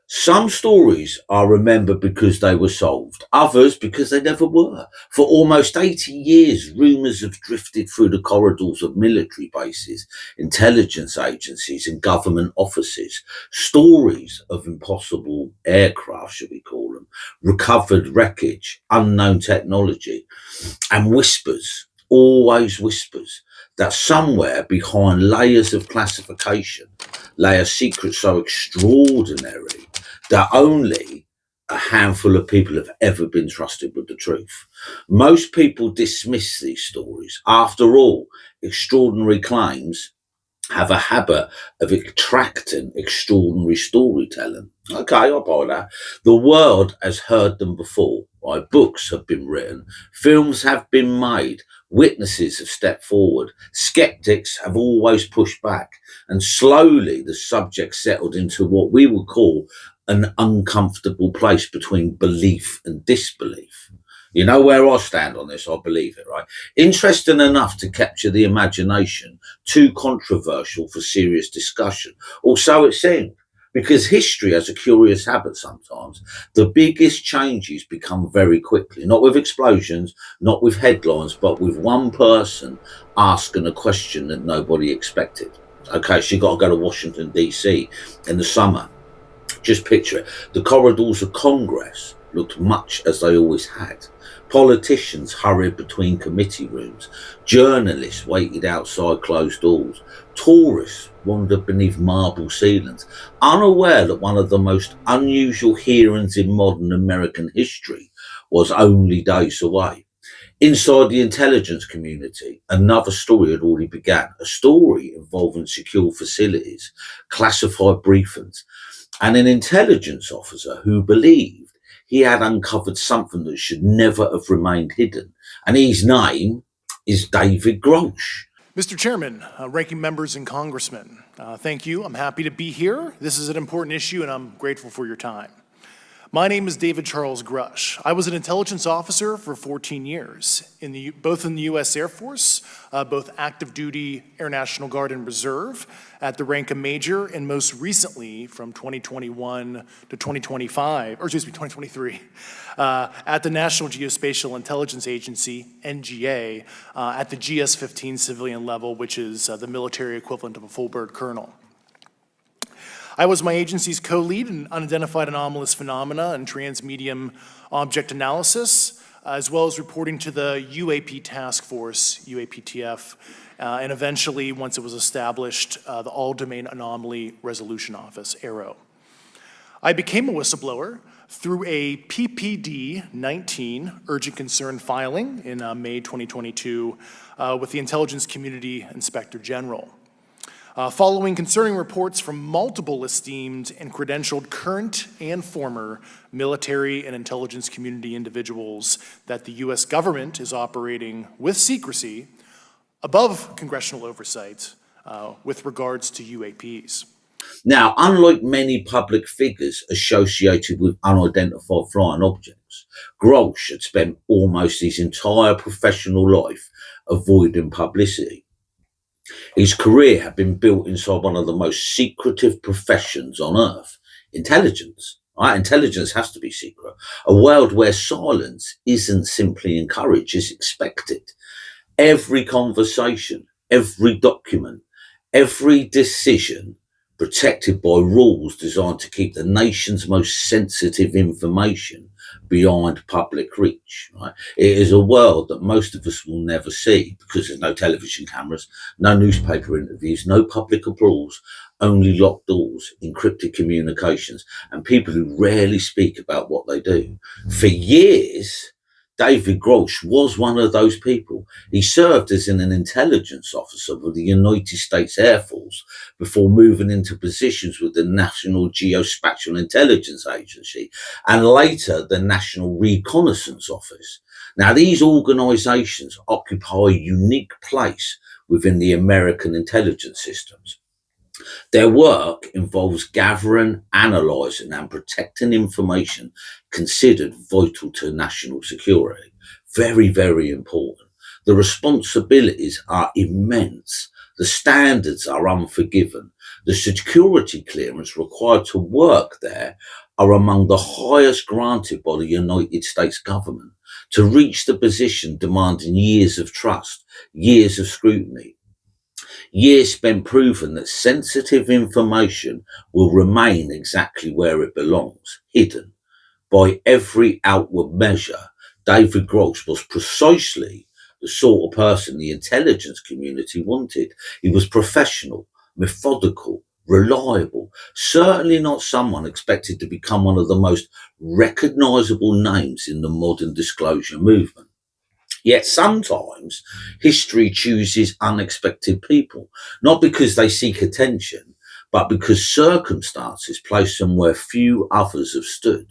Some stories are remembered because they were solved, others because they never were. For almost 80 years, rumours have drifted through the corridors of military bases, intelligence agencies, and government offices. Stories of impossible aircraft, should we call them, recovered wreckage, unknown technology, and whispers, always whispers, that somewhere behind layers of classification lay a secret so extraordinary that only a handful of people have ever been trusted with the truth. Most people dismiss these stories. After all, extraordinary claims have a habit of attracting extraordinary storytelling. Okay, I buy that. The world has heard them before. Right? Books have been written, films have been made, witnesses have stepped forward, skeptics have always pushed back, and slowly the subject settled into what we would call an uncomfortable place between belief and disbelief. You know where I stand on this, I believe it, right? Interesting enough to capture the imagination, too controversial for serious discussion, or so it seemed. Because history has a curious habit sometimes. The biggest changes become very quickly, not with explosions, not with headlines, but with one person asking a question that nobody expected. Okay, so you got to go to Washington, D.C. in the summer. Just picture it. The corridors of Congress looked much as they always had. Politicians hurried between committee rooms. Journalists waited outside closed doors. Tourists wandered beneath marble ceilings, unaware that one of the most unusual hearings in modern American history was only days away. Inside the intelligence community, another story had already begun, a story involving secure facilities, classified briefings, and an intelligence officer who believed he had uncovered something that should never have remained hidden. And his name is David Grusch. Mr. Chairman, ranking members and congressmen, thank you. I'm happy to be here. This is an important issue, and I'm grateful for your time. My name is David Charles Grusch. I was an intelligence officer for 14 years, both in the U.S. Air Force, both active duty, Air National Guard, and Reserve, at the rank of major, and most recently from 2021 to 2023, at the National Geospatial Intelligence Agency, NGA, at the GS-15 civilian level, which is the military equivalent of a full bird colonel. I was my agency's co-lead in unidentified anomalous phenomena and transmedium object analysis, as well as reporting to the UAP task force, UAPTF, and eventually, once it was established, the All-Domain Anomaly Resolution Office, AARO. I became a whistleblower through a PPD-19 urgent concern filing in May 2022 with the Intelligence Community Inspector General. Following concerning reports from multiple esteemed and credentialed current and former military and intelligence community individuals that the U.S. government is operating with secrecy above congressional oversight with regards to UAPs. Now, unlike many public figures associated with unidentified flying objects, Grosch had spent almost his entire professional life avoiding publicity. His career had been built inside one of the most secretive professions on earth, intelligence. Right? Intelligence has to be secret. A world where silence isn't simply encouraged, it's expected. Every conversation, every document, every decision protected by rules designed to keep the nation's most sensitive information beyond public reach. Right? It is a world that most of us will never see because there's no television cameras, no newspaper interviews, no public applause, only locked doors, encrypted communications, and people who rarely speak about what they do. For years, David Grusch was one of those people. He served as an intelligence officer with the United States Air Force before moving into positions with the National Geospatial Intelligence Agency and later the National Reconnaissance Office. Now, these organizations occupy a unique place within the American intelligence systems. Their work involves gathering, analysing and protecting information considered vital to national security. Very, very important. The responsibilities are immense. The standards are unforgiving. The security clearance required to work there are among the highest granted by the United States government. To reach the position demanding years of trust, years of scrutiny, years spent proving that sensitive information will remain exactly where it belongs, hidden. By every outward measure, David Grusch was precisely the sort of person the intelligence community wanted. He was professional, methodical, reliable, certainly not someone expected to become one of the most recognizable names in the modern disclosure movement. Yet sometimes history chooses unexpected people, not because they seek attention, but because circumstances place them where few others have stood.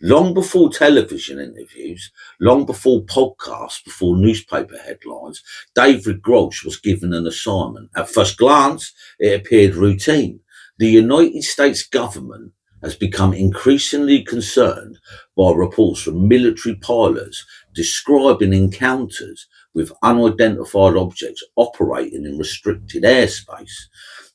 Long before television interviews, long before podcasts, before newspaper headlines, David Grusch was given an assignment. At first glance, it appeared routine. The United States government has become increasingly concerned by reports from military pilots describing encounters with unidentified objects operating in restricted airspace.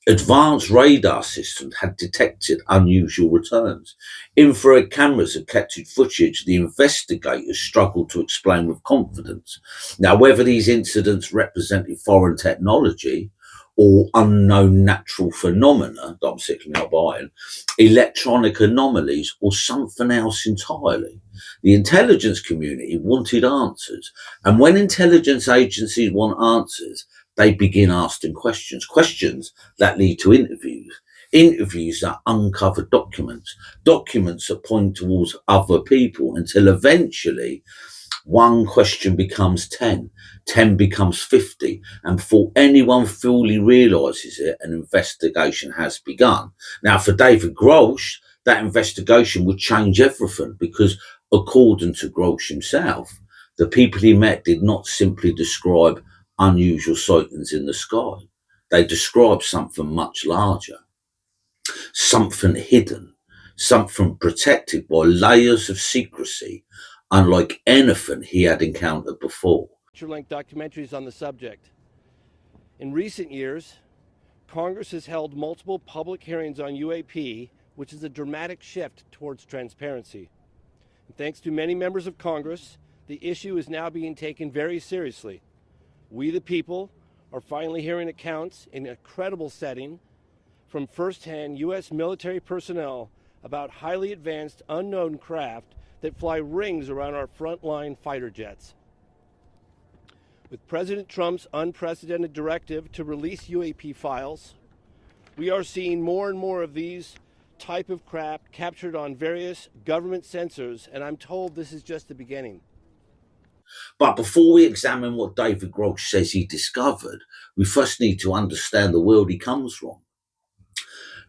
Advanced radar systems had detected unusual returns. Infrared cameras had captured footage the investigators struggled to explain with confidence. Now, whether these incidents represented foreign technology or unknown natural phenomena that I'm simply not buying, electronic anomalies, or something else entirely. The intelligence community wanted answers. And when intelligence agencies want answers, they begin asking questions, questions that lead to interviews, interviews that uncover documents, documents that point towards other people until eventually one question becomes 10, 10 becomes 50, and before anyone fully realizes it, an investigation has begun. Now, for David Grusch, that investigation would change everything because, according to Grusch himself, the people he met did not simply describe unusual sightings in the sky. They described something much larger, something hidden, something protected by layers of secrecy, unlike anything he had encountered before. Feature-length documentaries on the subject. In recent years, Congress has held multiple public hearings on UAP, which is a dramatic shift towards transparency. And thanks to many members of Congress, the issue is now being taken very seriously. We, the people, are finally hearing accounts in a credible setting from firsthand U.S. military personnel about highly advanced unknown craft that fly rings around our frontline fighter jets. With President Trump's unprecedented directive to release UAP files, we are seeing more and more of these type of craft captured on various government sensors, and I'm told this is just the beginning. But before we examine what David Grusch says he discovered, we first need to understand the world he comes from.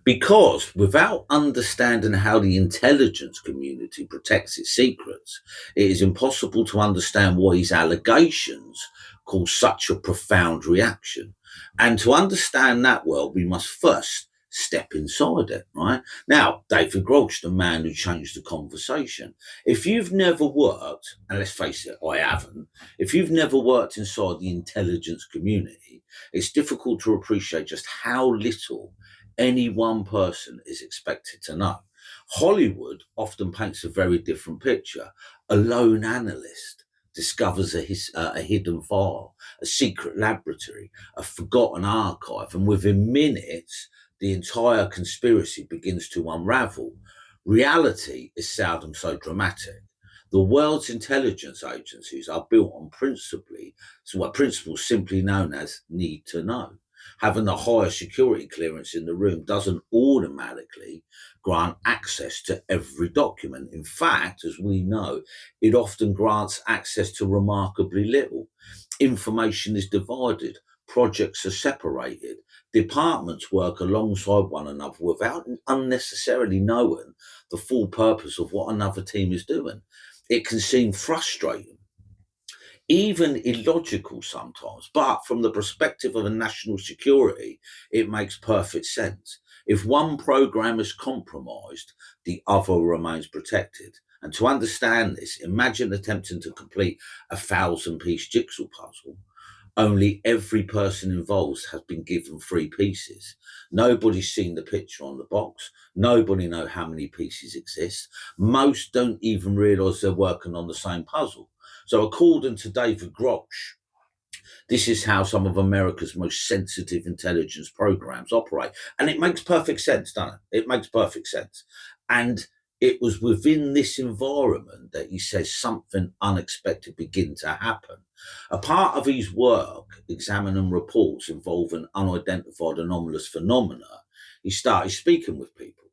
Because without understanding how the intelligence community protects its secrets, it is impossible to understand why his allegations cause such a profound reaction. And to understand that world, we must first step inside it, right? Now, David Grusch, the man who changed the conversation. If you've never worked, and let's face it, I haven't, if you've never worked inside the intelligence community, it's difficult to appreciate just how little any one person is expected to know. Hollywood often paints a very different picture. A lone analyst discovers a hidden file, a secret laboratory, a forgotten archive, and within minutes, the entire conspiracy begins to unravel. Reality is seldom so dramatic. The world's intelligence agencies are built on principles simply known as need to know. Having the highest security clearance in the room doesn't automatically grant access to every document. In fact, as we know, it often grants access to remarkably little. Information is divided, projects are separated, departments work alongside one another without unnecessarily knowing the full purpose of what another team is doing. It can seem frustrating, even illogical sometimes, but from the perspective of a national security, it makes perfect sense. If one program is compromised, the other remains protected. And to understand this, imagine attempting to complete a 1,000-piece jigsaw puzzle. Only every person involved has been given 3 pieces. Nobody's seen the picture on the box. Nobody knows how many pieces exist. Most don't even realise they're working on the same puzzle. So according to David Grusch, this is how some of America's most sensitive intelligence programs operate. And it makes perfect sense, doesn't it? It makes perfect sense. And it was within this environment that he says something unexpected began to happen. A part of his work, examining reports involving unidentified anomalous phenomena, he started speaking with people,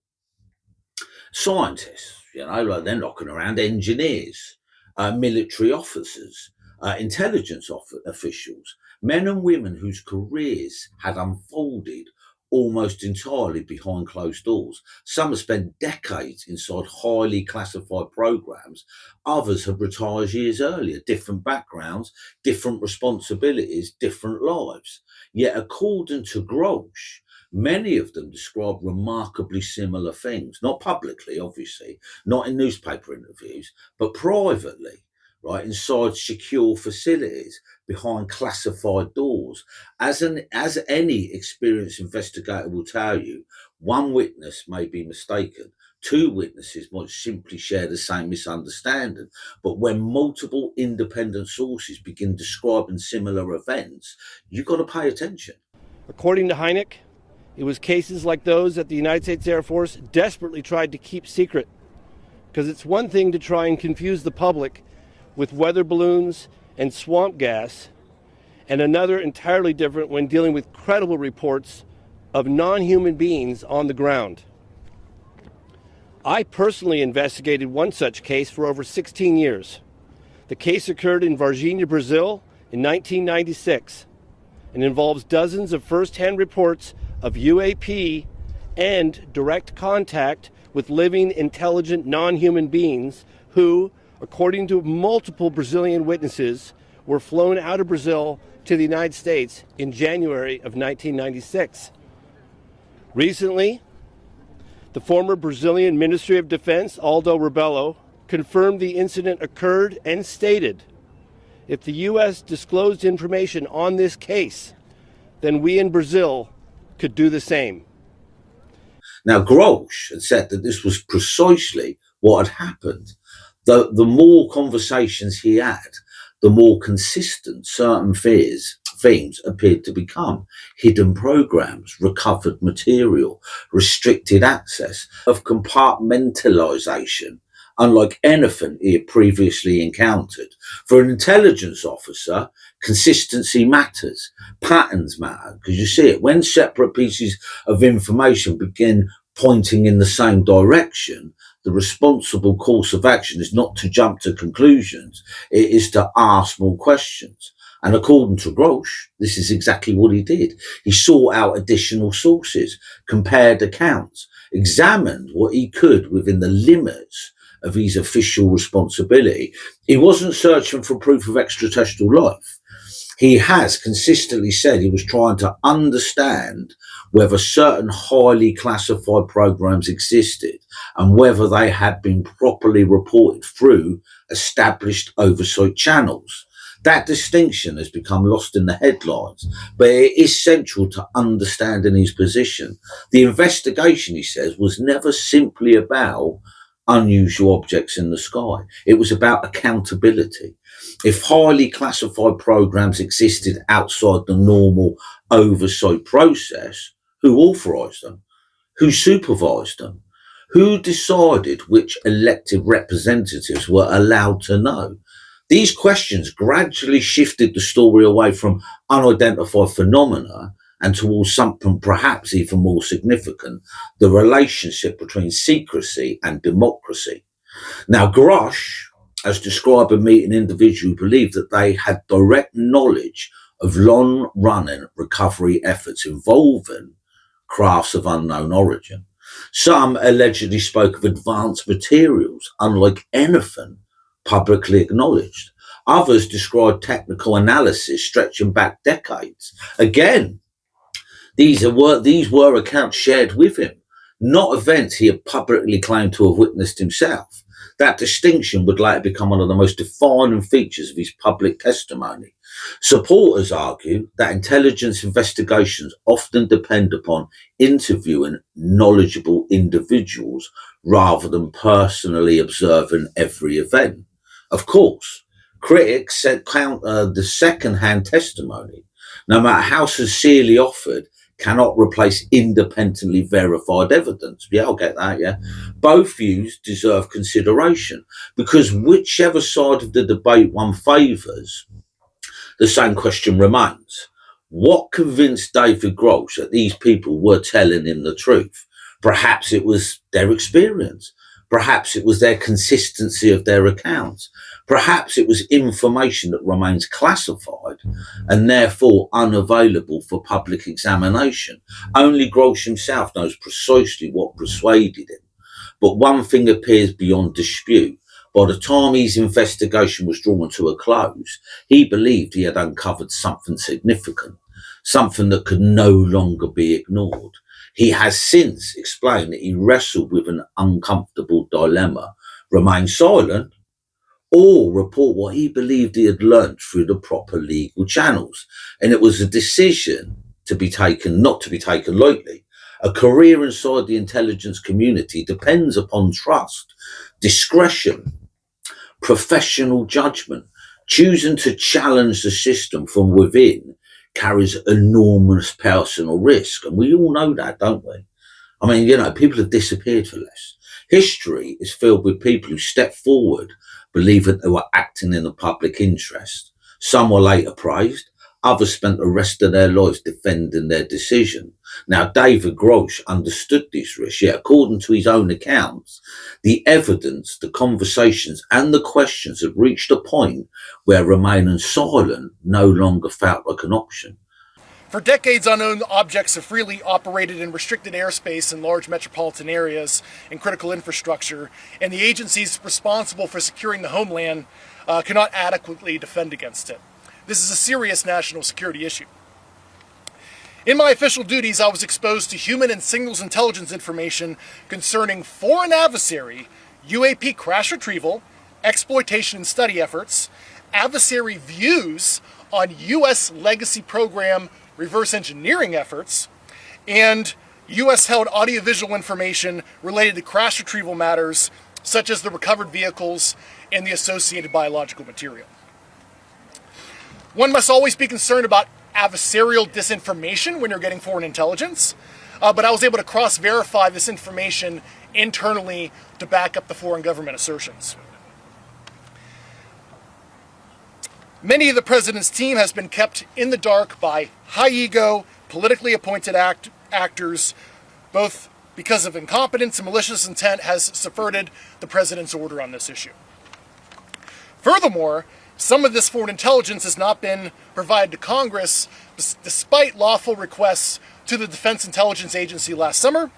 scientists, like they're knocking around, engineers, military officers, intelligence officials, men and women whose careers had unfolded almost entirely behind closed doors. Some have spent decades inside highly classified programs. Others have retired years earlier, different backgrounds, different responsibilities, different lives. Yet, according to Grosch, many of them describe remarkably similar things, not publicly, obviously, not in newspaper interviews, but privately, right, inside secure facilities, behind classified doors. As any experienced investigator will tell you, one witness may be mistaken. 2 witnesses might simply share the same misunderstanding. But when multiple independent sources begin describing similar events, you've got to pay attention. According to Hynek, it was cases like those that the United States Air Force desperately tried to keep secret. Because it's one thing to try and confuse the public with weather balloons and swamp gas, and another entirely different when dealing with credible reports of non-human beings on the ground. I personally investigated one such case for over 16 years. The case occurred in Varginha, Brazil in 1996 and involves dozens of first-hand reports of UAP and direct contact with living, intelligent, non-human beings who, according to multiple Brazilian witnesses, were flown out of Brazil to the United States in January of 1996. Recently, the former Brazilian Ministry of Defense, Aldo Rebelo, confirmed the incident occurred and stated, if the U.S. disclosed information on this case, then we in Brazil could do the same. Now, Grosch had said that this was precisely what had happened. The more conversations he had, the more consistent certain themes appeared to become. Hidden programs, recovered material, restricted access, of compartmentalization, unlike anything he had previously encountered. For an intelligence officer, consistency matters, patterns matter, because you see it when separate pieces of information begin pointing in the same direction. The responsible course of action is not to jump to conclusions, it is to ask more questions. And according to Grosch, this is exactly what he did. He sought out additional sources, compared accounts, examined what he could within the limits of his official responsibility. He wasn't searching for proof of extraterrestrial life. He has consistently said he was trying to understand whether certain highly classified programs existed and whether they had been properly reported through established oversight channels. That distinction has become lost in the headlines, but it is central to understanding his position. The investigation, he says, was never simply about unusual objects in the sky. It was about accountability. If highly classified programs existed outside the normal oversight process, who authorised them? Who supervised them? Who decided which elected representatives were allowed to know? These questions gradually shifted the story away from unidentified phenomena and towards something perhaps even more significant, the relationship between secrecy and democracy. Now, Grusch has described a meeting individual who believed that they had direct knowledge of long-running recovery efforts involving crafts of unknown origin. Some allegedly spoke of advanced materials, unlike anything publicly acknowledged. Others described technical analysis stretching back decades. Again, these were accounts shared with him, not events he had publicly claimed to have witnessed himself. That distinction would later become one of the most defining features of his public testimony. Supporters argue that intelligence investigations often depend upon interviewing knowledgeable individuals rather than personally observing every event. Of course, critics said counter the second-hand testimony, no matter how sincerely offered, cannot replace independently verified evidence. Yeah, I'll get that, yeah. Both views deserve consideration because whichever side of the debate one favours, the same question remains. What convinced David Grusch that these people were telling him the truth? Perhaps it was their experience. Perhaps it was their consistency of their accounts. Perhaps it was information that remains classified and therefore unavailable for public examination. Only Grusch himself knows precisely what persuaded him. But one thing appears beyond dispute. By the time his investigation was drawn to a close, he believed he had uncovered something significant, something that could no longer be ignored. He has since explained that he wrestled with an uncomfortable dilemma: remain silent or report what he believed he had learnt through the proper legal channels. And it was a decision to be taken, not to be taken lightly. A career inside the intelligence community depends upon trust, discretion, professional judgment. Choosing to challenge the system from within carries enormous personal risk. And we all know that, don't we? I mean, people have disappeared for less. History is filled with people who stepped forward, believing they were acting in the public interest. Some were later praised. Others spent the rest of their lives defending their decision. Now, David Grusch understood this risk, yet according to his own accounts, the evidence, the conversations and the questions had reached a point where remaining silent no longer felt like an option. For decades, unknown objects have freely operated in restricted airspace in large metropolitan areas and critical infrastructure, and the agencies responsible for securing the homeland cannot adequately defend against it. This is a serious national security issue. In my official duties, I was exposed to human and signals intelligence information concerning foreign adversary, UAP crash retrieval, exploitation and study efforts, adversary views on U.S. legacy program reverse engineering efforts, and U.S.-held audiovisual information related to crash retrieval matters, such as the recovered vehicles and the associated biological material. One must always be concerned about adversarial disinformation when you're getting foreign intelligence, but I was able to cross-verify this information internally to back up the foreign government assertions. Many of the president's team has been kept in the dark by high-ego, politically appointed actors, both because of incompetence and malicious intent has subverted the president's order on this issue. Furthermore, some of this foreign intelligence has not been provided to Congress despite lawful requests to the Defense Intelligence Agency last summer,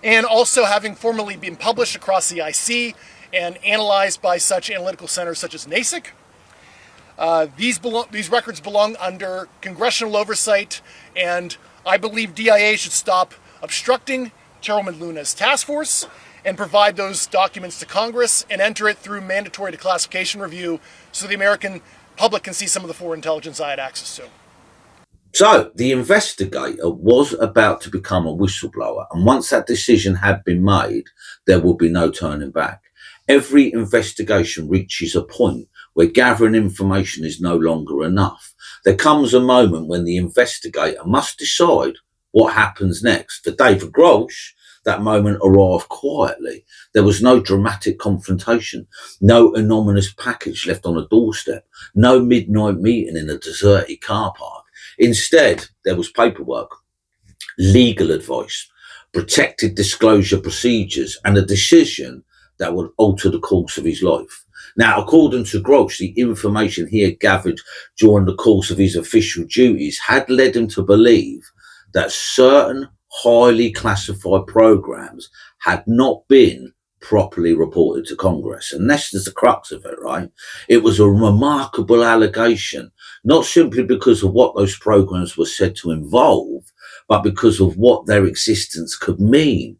and also having formally been published across the IC and analyzed by such analytical centers such as NASIC. These records belong under congressional oversight, and I believe DIA should stop obstructing Chairwoman Luna's task force and provide those documents to Congress and enter it through mandatory declassification review so the American public can see some of the foreign intelligence I had access to. So the investigator was about to become a whistleblower, and once that decision had been made, there would be no turning back. Every investigation reaches a point where gathering information is no longer enough. There comes a moment when the investigator must decide what happens next. For David Grusch, that moment arrived quietly. There was no dramatic confrontation, no anonymous package left on a doorstep, no midnight meeting in a deserted car park. Instead, there was paperwork, legal advice, protected disclosure procedures, and a decision that would alter the course of his life. Now, according to Grusch, the information he had gathered during the course of his official duties had led him to believe that certain highly classified programs had not been properly reported to Congress. And this is the crux of it, right? It was a remarkable allegation, not simply because of what those programs were said to involve, but because of what their existence could mean.